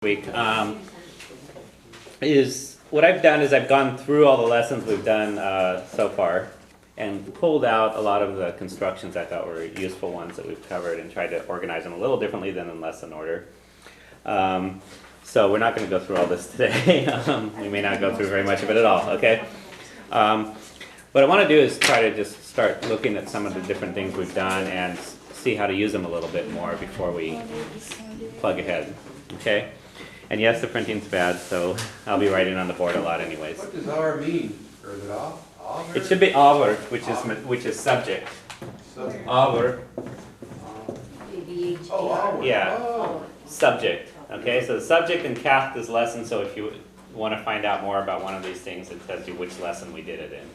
week is what I've done is I've gone through all the lessons we've done so far and pulled out a lot of the constructions I thought were useful ones that we've covered and tried to organize them a little differently than in lesson order. So we're not going to go through all this today. We may not go through very much of it at all, okay? What I want to do is try to just start looking at some of the different things we've done and see how to use them a little bit more before we plug ahead, okay? And yes, the printing's bad, so I'll be writing on the board a lot anyways. What does R mean? Or is it off? It should be over, which is subject. Over. Oh, over. Yeah. Oh. Subject. Okay, so the subject in Kath is lesson, so if you want to find out more about one of these things, it tells you which lesson we did it in.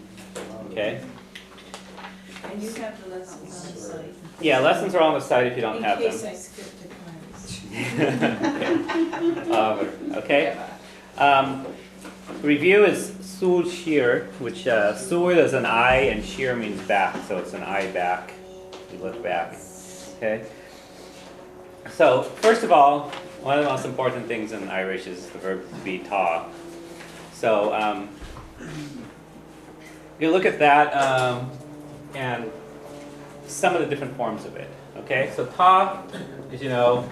Okay? And you have the lessons on the site. Yeah, lessons are on the site if you don't have In case them. I skipped a class. Okay. Review is Súil Siar, which Súil is an eye and Siar means back, so it's an eye back. You look back. Okay. So first of all, one of the most important things in Irish is the verb to be tá. So you look at that and some of the different forms of it. Okay, so tá, as you know,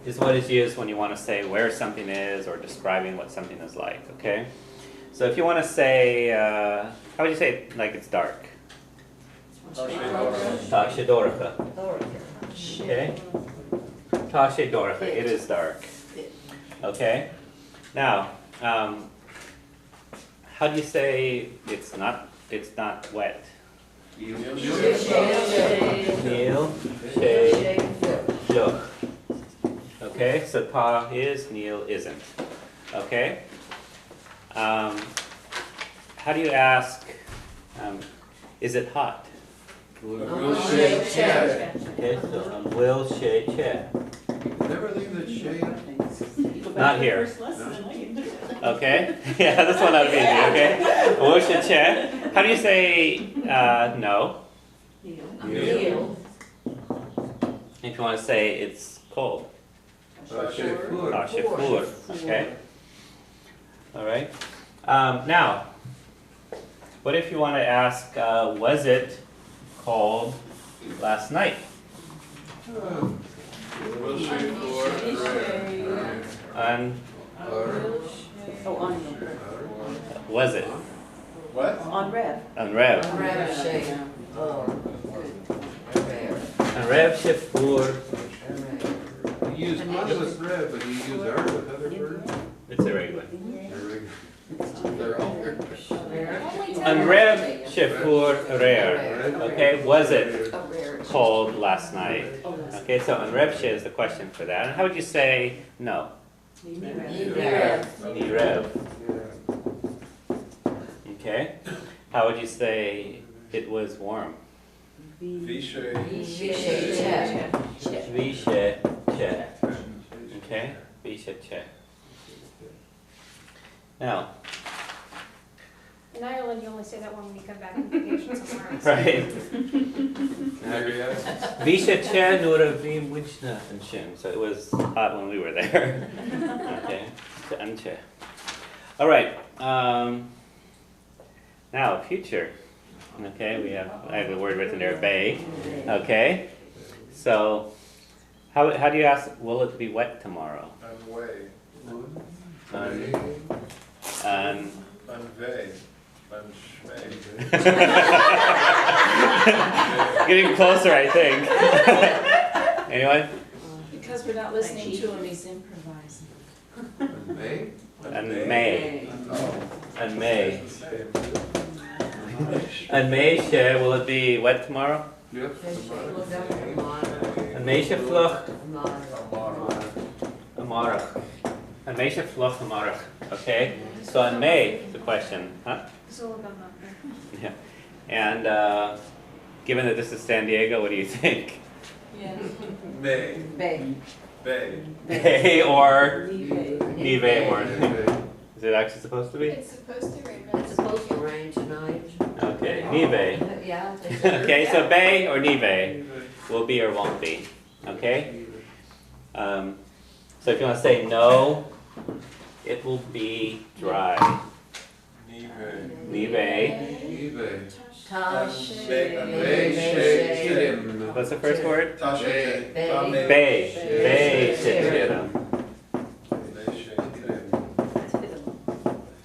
is what is used when you want to say where something is or describing what something is like. Okay, so if you want to say, how would you say it like it's dark? Tá sé dóracha. Okay. Tá sé dóracha. It is dark. Okay. Now, how do you say it's not wet? Níl sé fluch. Okay, so tá is, níl isn't. Okay. How do you ask? Is it hot? Okay, so will sé che. Never leave the shade. Not here. Okay? Yeah, this one ought to be easy, okay? Will sé che. How do you say no? Neil. If you want to say it's cold. Tá sé fuair. Okay? Alright. Now, what if you want to ask, was it cold last night? On, was it? What? On Rev. On Rev. On Rev sé fuair. You use was with red, but you use R with other verbs? It's irregular. They're all On Rev sé fuair rare. Okay, was it cold last night? Okay, so on Rev sé is the question for that. And how would you say no? Ní Rev. Okay. How would you say it was warm? Bhí sé che. Okay? Bhí sé che. Now, In Ireland, you only say that one when you come back from vacation somewhere else. right. There Bhí sé che nuair a bhí muinne an sin. So it was hot when we were there. Okay. So an che. All right. Now, future. Okay, I have the word written there, bay. Okay. So, how do you ask, will it be wet tomorrow? Getting closer, I think. Anyone? Because we're not listening to him, he's improvising. May? And May. And May. And May sé, will it be wet tomorrow? Yep. And May sé fluch amarach. And May sé fluch amarach. Okay? So on May, the question, huh? Yeah. And given that this is San Diego, what do you think? Yeah. May. Bay. Bay or Nive. Nive or is it actually supposed to be? It's supposed to rain, but It's supposed to rain tonight. Okay, Nive. Yeah. Okay, so Bay or Nive will be or won't be. Okay? So if you want to say no, it will be dry. Nive. eBay. What's the first word? Bay. Bay shetirim.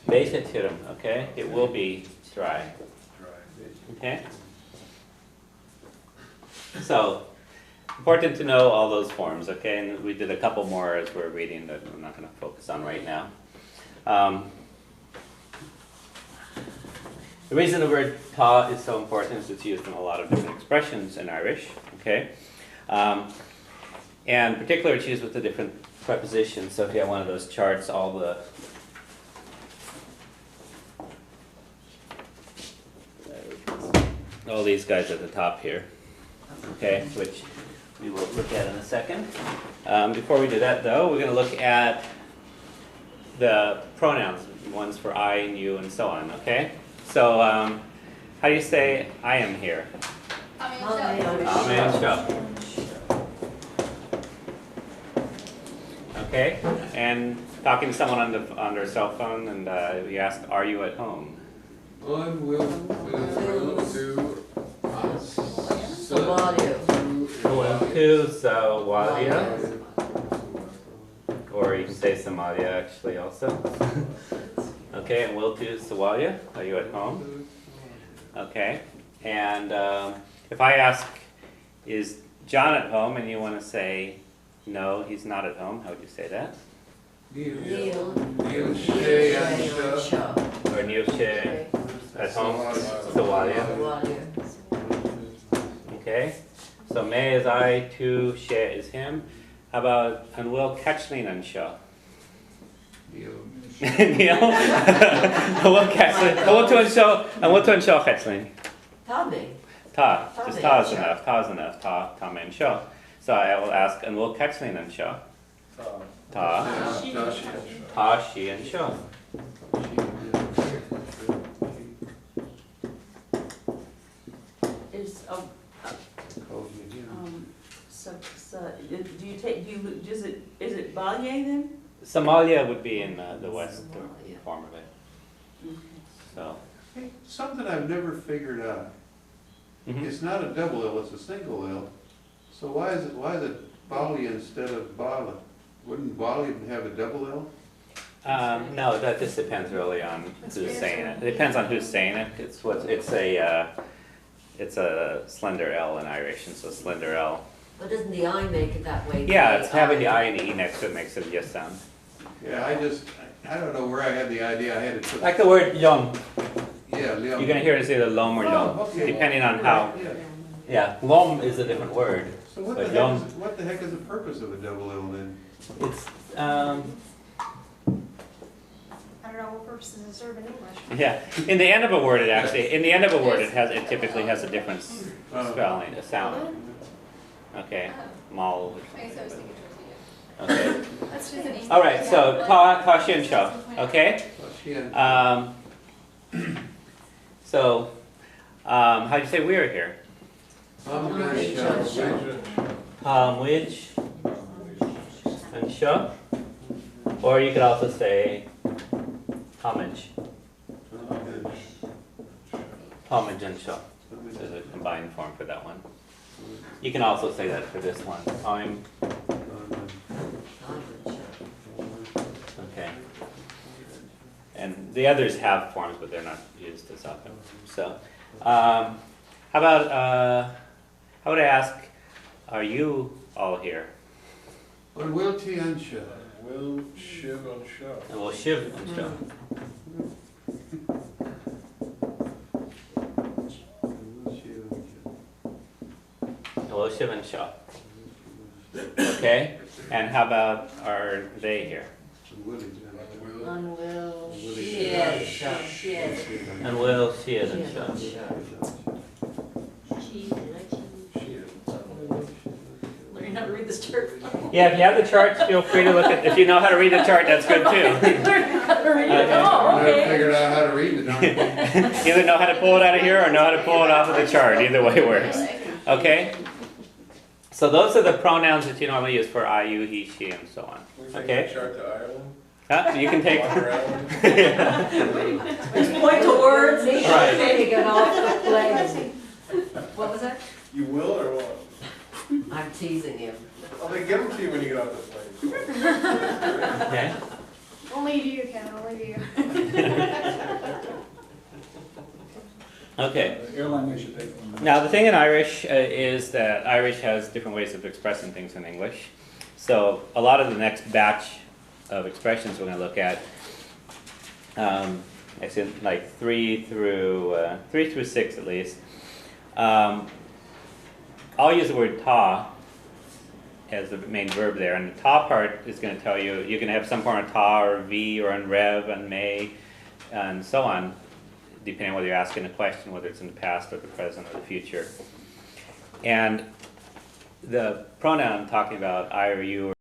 Bay shetirim, okay? It will be dry. Okay? So, important to know all those forms, okay? And we did a couple more as we're reading that I'm not going to focus on right now. The reason the word ta is so important is it's used in a lot of different expressions in Irish, okay? And particularly it's used with the different prepositions. So if you have one of those charts, all these guys at the top here, okay, which we will look at in a second. Before we do that though, we're going to look at the pronouns, ones for I and you and so on, okay? So, how do you say I am here? Amen. Okay, and talking to someone on their cell phone, and you ask, "Are you at home?" On will to To Somalia, or you can say Somalia actually also. Okay, and will to Somalia. Are you at home? Okay, and if I ask, "Is John at home?" and you want to say, "No, he's not at home," how would you say that? Or Nilshe at home? Somalia. Okay, so me is I, to she is him. How about and will catchling and show? Neil. Will catchling. And what to show catchling? Tommy. Ta. Just ta is enough. Ta is enough. Ta and show. So I will ask and will catchling and show. Ta. Ta, she and show. Is is it Balye then? Somalia would be in the west form of it. So. Hey, something I've never figured out. Mhm. It's not a double L, it's a single L. So why is it Bali instead of Bala? Wouldn't Bali have a double L? No, that just depends really on who's saying it. It depends on who's saying it. It's a slender L in Irish, and so slender L. But doesn't the I make it that way? Yeah, it's having the I and the E next to it makes it a yes sound. Yeah, I don't know where I had the idea I had to put. Like the word yom. Yeah, Leon. You're gonna hear it as either lom or yom, Oh, okay. depending on how. Yeah. Yeah, lom is a different word. So what But the yom- heck is the purpose of a double L then? It's I don't know what purpose does it serve in English. yeah. In the end of a word, it typically has a different spelling, a sound. Okay, mal. Okay. That's just an easy. All right. So ta shin sho. Okay. So how do you say we are here? Which and sho. Or you could also say homage. Homage and sho. There's a combined form for that one. You can also say that for this one. I'm okay. And the others have forms, but they're not used as often. So, how would I ask, are you all here? On will Tiansha. Will shiv on show. And we'll shiv and show. And we'll shiv and show. Okay? And how about, are they here? Unwill. Yes. And we'll see it and show. Learning how to read this chart. Yeah, if you have the charts, feel free to look at. If you know how to read the chart, that's good too. Oh, I figured out how to read the darn thing. Either know how to pull it out of here or know how to pull it off of the chart. Either way works. Okay? So those are the pronouns that you normally use for I, you, he, she, and so on. We take Okay? the chart to Ireland. You can take. Walk around. Point to words. Right. Taken off the plane. What was that? You will or what? I'm teasing him. Well, they give them to you when you get off the plane. Okay. Only to you, Ken, only to you. Okay. Airline we should pay for them. Now, the thing in Irish is that Irish has different ways of expressing things in English. So a lot of the next batch of expressions we're going to look at, I see like 3 through 6 at least. I'll use the word ta as the main verb there, and the ta part is going to tell you you're going to have some form of ta or v or en rev and may and so on, depending on whether you're asking a question, whether it's in the past or the present or the future. And the pronoun I'm talking about, I or you